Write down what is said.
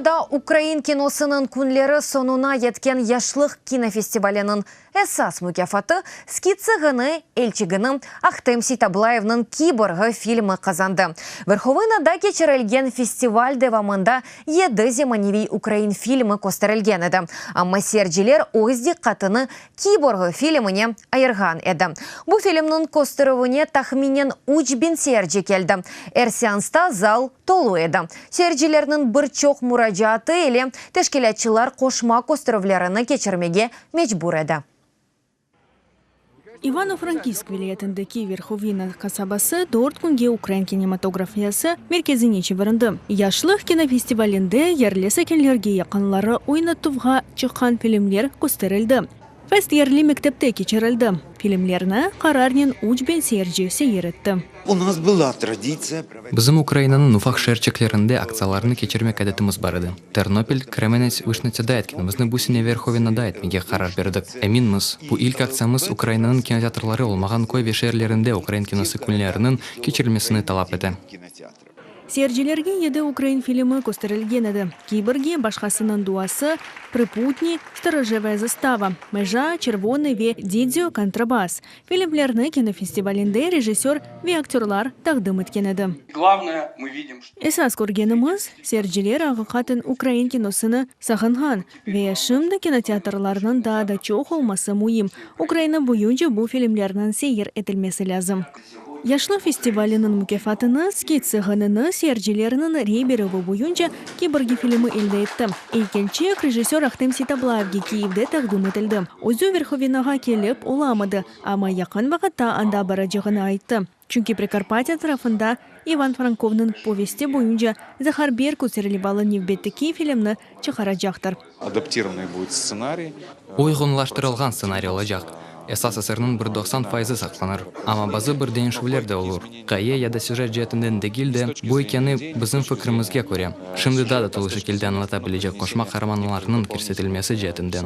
Верховинада Украин киносының күнлері сонуна еткен яшлық кинофестивалінің әсас мүкафаты скицығыны Элчигінің Ахтем Ситаблаевның Киборғы фильмі қазанды. Верховинада кечерілген фестиваль девамында еді земаневей Украин фильмі көстерілген еді. Амма серджелер ойызды қатыны Киборғы фильміне айырған еді. Бұл фильмнің көстеруіне тахминен учбен серджі келді. Сеанста зал толу еді. Серджелерінің бір чоқ мұрajаты елі тешкелетчілар қошма көстерулеріні кечірмеге мечбур еді. Ивано-Франкивск вилаятындагы Верховина касабасы 4 күнге Украин кинематографиясы мерkezine чыгарылды. Яшлык кинофестивалінде ерлі сәкенлерге якынлары ойнатуға чыққан фильмлер көстерілді. Фест ерлі мектепте кечерілді. Фильмлерні қарарнен учбен серджесі еретті. У нас была традиция. Bizim Ukrainanın ufak şehirçeklerinde aksalarını geçirmek adetimiz barıdı. Ternopil, Kremenets, Vishnytsyada etkimizni bu sene Verkhovinada etmege karar berdik. Eminmiz, bu ilk aksiyamız Ukrainanın kinoteatrları olmagan koy şehirlerinde Ukrain kinosu günlerinin geçirilmesini talep edi. Серджелерге еді Украин фильмі көстерілген еді. Кейбірге башқасының дуасы «Припутни», «Сторожевая застава», «Межа», «Червоный» ве «Дидзио», «Контрабас». Фильмлерні кинофестивалінде режиссер ве актерлар тағдым еткен еді. Главное, мы видим, что... Эсас көргеніміз, серджелер ағықатын Украин киносыны сағынған ве шымды кинотеатрларының да чоқ олмасы мұйым. Украина бойынша бұл фильмлерінің сейір етілмесі лазым. Яшлы фестивалінің мүкефатыны скицығыныны серджелерінің рейберовы бойынша Киборги фильмі елді етті. Eykelчек режиссер Ахтем Ситаблаевге Киевде тағдым етілді. Өзі Верховинаға келіп оламады, ама яқын вақытта анда баражығыны айтты. Чүнки Прикарпатия тарafında Иван Франковның повести бойынша Захар Бер көтерілібалы невбеттікі фильмні шығарajaqtır. Адаптированный будет сценарий. Uygunlaştırılgan ssenariy olacak. Esas eserinin 90% saklanır. Ama bazı bir değişiklikler de olur. Gaye ya da süreç cihetinden değil de bu ikeni bizim fikrimizge göre şimdi daha da tolu şekilde anlatabilecek koşma kahramanlarının көрсетілмесі cihetinden.